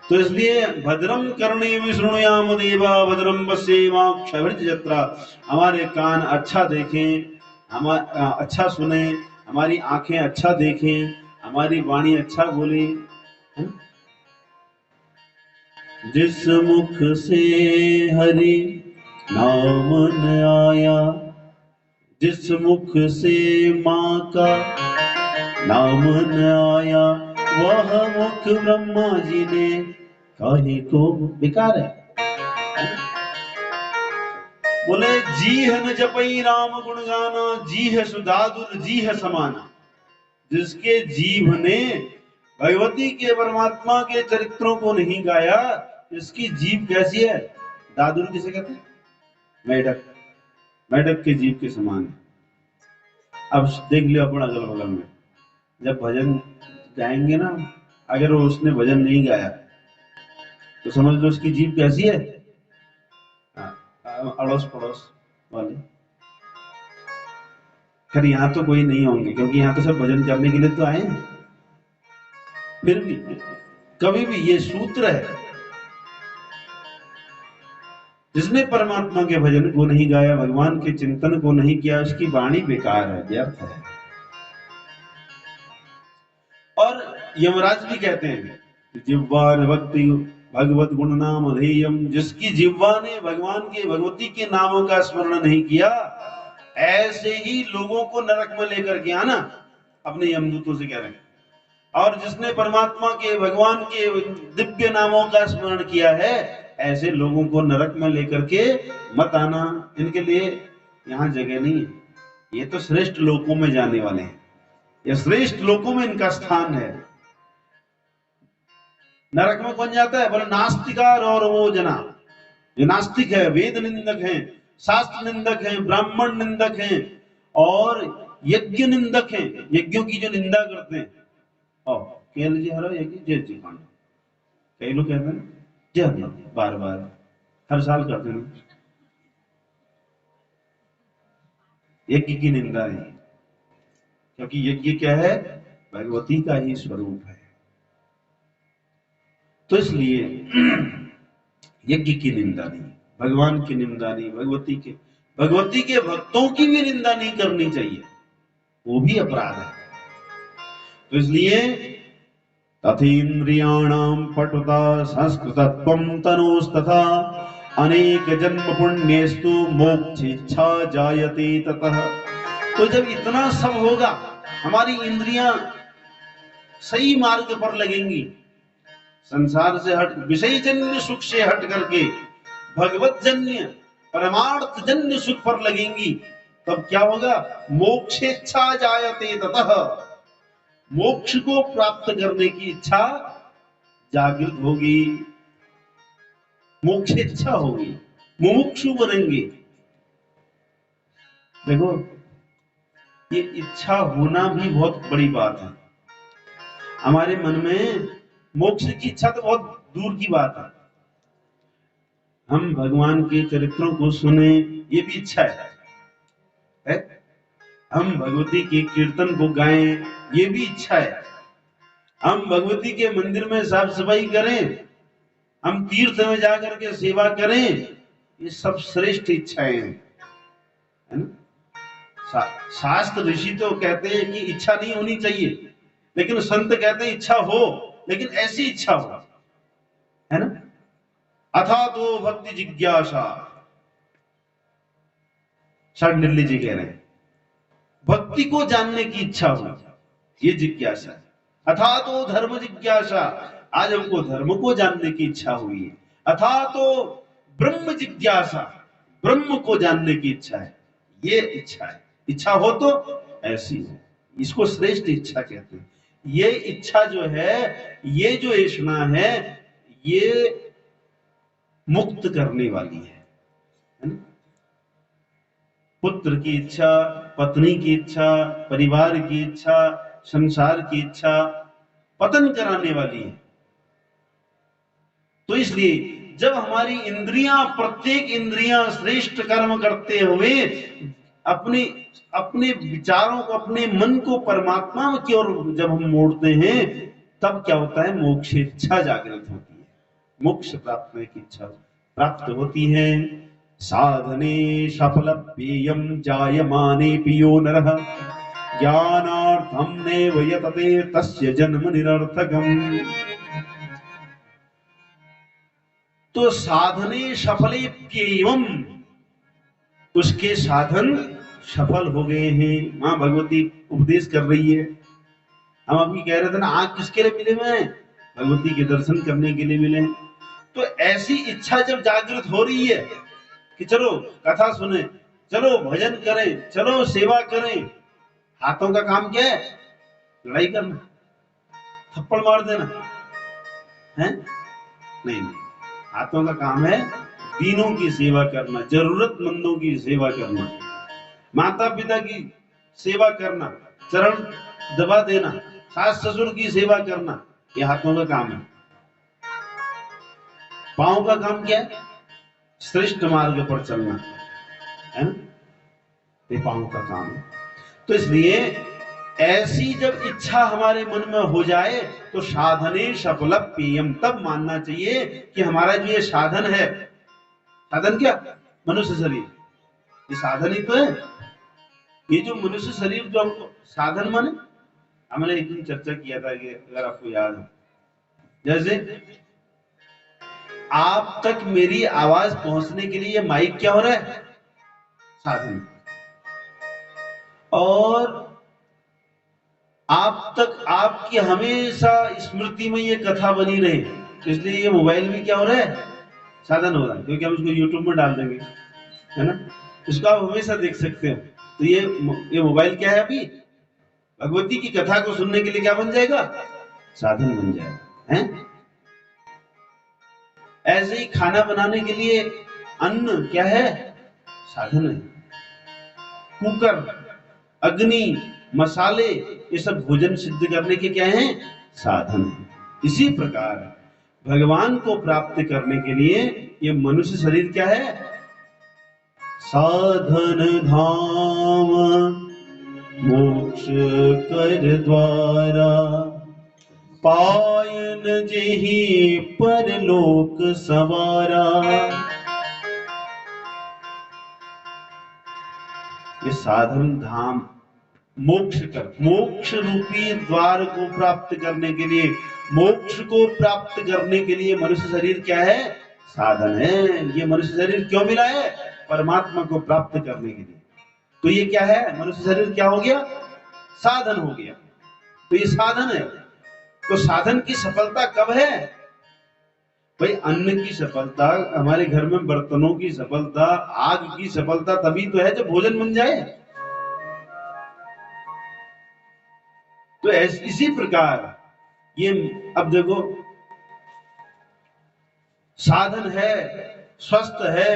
तो इसलिए भद्रम कर्णेभिः शृणुयाम देवा भद्रम पश्येमाक्षभिर्यजत्रा, हमारे कान अच्छा देखें, हम अच्छा सुने, हमारी आंखें अच्छा देखें, हमारी वाणी अच्छा बोले। जिस मुख से हरि नाम न आया, जिस मुख से माँ का नाम न आया, वह मुख ब्रह्मा जी ने काहे को बेकार है। बोले जी है न जपई राम गुण गाना, जी है सुधादुर जी है समाना। जिसके जीव ने भगवती के परमात्मा के चरित्रों को नहीं गाया, इसकी जीव कैसी है? दादुर किसे कहते हैं? मेढक, मेढक के जीव के समान है। अब देख लियो अपना अगल बगल में, जब भजन गाएंगे ना, अगर वो उसने भजन नहीं गाया तो समझ लो उसकी जीव कैसी है? अड़ोस पड़ोस वाले। खैर यहाँ तो कोई नहीं होंगे, क्योंकि यहाँ तो सब भजन करने के लिए तो आए हैं। फिर भी कभी भी ये सूत्र है, जिसने परमात्मा के भजन को नहीं गाया, भगवान के चिंतन को नहीं किया, उसकी वाणी बेकार है, व्यर्थ है। और यमराज भी कहते हैं जिह्वा ने भक्ति भगवत गुण नाम अधेयम, जिसकी जिह्वा ने भगवान के भगवती के नामों का स्मरण नहीं किया, ऐसे ही लोगों को नरक में लेकर के आना, अपने यमदूतों से कह रहे हैं। और जिसने परमात्मा के भगवान के दिव्य नामों का स्मरण किया है, ऐसे लोगों को नरक में लेकर के मत आना, इनके लिए यहाँ जगह नहीं है। ये तो श्रेष्ठ लोकों में जाने वाले हैं, ये श्रेष्ठ लोकों में इनका स्थान है। नरक में कौन जाता है? बोले नास्तिका और वो जना, जो नास्तिक है, वेद निंदक हैं, शास्त्र निंदक हैं, ब्राह्मण निंदक हैं और यज्ञ निंदक हैं, यज्ञों की जो निंदा करते हैं। कह लीजिए हरो यज्ञ जय जी पांडव, कई लोग कहते हैं जय बार बार हर साल करते हैं, यज्ञ की निंदा है, क्योंकि यज्ञ क्या है? भगवती का ही स्वरूप है। तो इसलिए यज्ञ की निंदा नहीं, भगवान की निंदा नहीं, भगवती के भक्तों की भी निंदा नहीं करनी चाहिए, वो भी अपराध है। तो इसलिए तथेन्द्रियाणाम पटुता संस्कृतत्वं तनोस्तथा अनेक जन्म पुण्येस्तु मोक्षेच्छा जायते ततः। तो जब इतना सब होगा, हमारी इंद्रियां सही मार्ग पर लगेंगी, संसार से हट, विषय जन्य सुख से हट करके भगवत जन्य परमार्थ जन्य सुख पर लगेंगी, तब क्या होगा? मोक्षेच्छा जायते ततः, मोक्ष को प्राप्त करने की इच्छा जागृत होगी, मोक्षेच्छा होगी, मुमुक्षु बनेंगे। देखो ये इच्छा होना भी बहुत बड़ी बात है। हमारे मन में मोक्ष की इच्छा तो बहुत दूर की बात है, हम भगवान के चरित्रों को सुने ये भी इच्छा है? हम भगवती के कीर्तन को गाएं ये भी इच्छा है, हम भगवती के मंदिर में साफ सफाई करें, हम तीर्थ में जाकर के सेवा करें, ये सब श्रेष्ठ इच्छाएं हैं, है ना? शास्त्र ऋषि तो कहते हैं कि इच्छा नहीं होनी चाहिए, लेकिन संत कहते हैं इच्छा हो, लेकिन ऐसी इच्छा हो, है ना? अथा तो भक्ति जिज्ञासा, शांडिल्य जी कह रहे हैं भक्ति को जानने की इच्छा हो, ये जिज्ञासा है। अथा तो धर्म जिज्ञासा, आज हमको धर्म को जानने की इच्छा हुई है। अथा तो ब्रह्म जिज्ञासा, ब्रह्म को जानने की इच्छा है, ये इच्छा है। इच्छा हो तो ऐसी हो, इसको श्रेष्ठ इच्छा कहते हैं। ये इच्छा जो है, ये जो ऐषणा है, ये मुक्त करने वाली है ना? पुत्र की इच्छा, पत्नी की इच्छा, परिवार की इच्छा, संसार की इच्छा पतन कराने वाली है। तो इसलिए जब हमारी इंद्रियां, प्रत्येक इंद्रियां श्रेष्ठ कर्म करते हुए अपने अपने विचारों को, अपने मन को परमात्मा की ओर जब हम मोड़ते हैं, तब क्या होता है? मोक्ष इच्छा जागृत होती है। मोक्ष प्राप्त करने की इच्छा प्राप्त होती है। साधने सफल पेयम जायमाने पियो नरः ज्ञानार्थम नैव यतते तस्य जन्म निरर्थकम्। तो साधने सफले प्येयम, उसके साधन सफल हो गए हैं। मां भगवती उपदेश कर रही है। हम अभी कह रहे थे ना, आंख किसके लिए मिले हुए हैं? भगवती के दर्शन करने के लिए मिले। तो ऐसी इच्छा जब जागृत हो रही है कि चलो कथा सुने, चलो भजन करें, चलो सेवा करें, हाथों का काम क्या है? लड़ाई करना, थप्पड़ मार देना है? नहीं, हाथों का काम है दीनों की सेवा करना, जरूरतमंदों की सेवा करना, माता पिता की सेवा करना, चरण दबा देना, सास ससुर की सेवा करना, ये हाथों का काम है। पांव का काम क्या है? श्रेष्ठ मार्ग पर चलना है ना, ये पांव का काम है। तो इसलिए ऐसी जब इच्छा हमारे मन में हो जाए तो साधने सफल पेयम, तब मानना चाहिए कि हमारा जो ये साधन है, साधन क्या? मनुष्य शरीर, ये साधन ही तो है। ये जो मनुष्य शरीर जो हमको साधन माने, हमने एक दिन चर्चा किया था कि अगर आपको याद हो, जैसे आप तक मेरी आवाज पहुंचने के लिए माइक क्या हो रहा है? साधन। और आप तक आपकी हमेशा स्मृति में ये कथा बनी रहे, इसलिए ये मोबाइल भी क्या हो रहा है? साधन हो रहा है, क्योंकि हम इसको यूट्यूब में डाल देंगे, है ना, इसको आप हमेशा देख सकते हो। तो ये मोबाइल क्या है? अभी भगवती की कथा को सुनने के लिए क्या बन जाएगा? साधन बन जाएगा, है? ऐसे ही खाना बनाने के लिए अन्न क्या है? साधन है। कुकर, अग्नि, मसाले, ये सब भोजन सिद्ध करने के क्या हैं? साधन है। इसी प्रकार भगवान को प्राप्त करने के लिए ये मनुष्य शरीर क्या है? साधन धाम मोक्ष कर द्वारा, पायन जेहि परलोक सवारा। ये साधन धाम मोक्ष कर, मोक्ष रूपी द्वार को प्राप्त करने के लिए, मोक्ष को प्राप्त करने के लिए मनुष्य शरीर क्या है? साधन है। ये मनुष्य शरीर क्यों मिला है? परमात्मा को प्राप्त करने के लिए। तो ये क्या है? मनुष्य शरीर क्या हो गया? साधन हो गया। तो ये साधन है। तो साधन की सफलता कब है भाई? अन्न की सफलता, हमारे घर में बर्तनों की सफलता, आग की सफलता तभी तो है जब भोजन बन जाए। तो इसी प्रकार ये, अब देखो, साधन है, स्वस्थ है,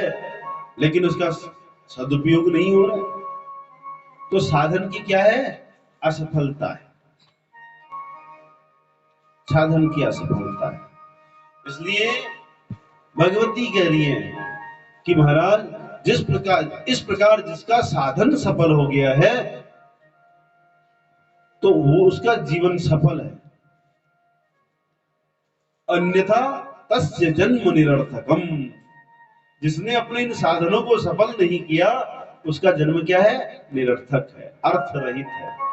लेकिन उसका सदुपयोग नहीं हो रहा, तो साधन की क्या है? असफलता है, साधन की असफलता है। इसलिए भगवती कह रही है कि महाराज इस प्रकार जिसका साधन सफल हो गया है तो वो उसका जीवन सफल है, अन्यथा तस्य जन्म निरर्थकम। जिसने अपने इन साधनों को सफल नहीं किया उसका जन्म क्या है? निरर्थक है, अर्थ रहित है।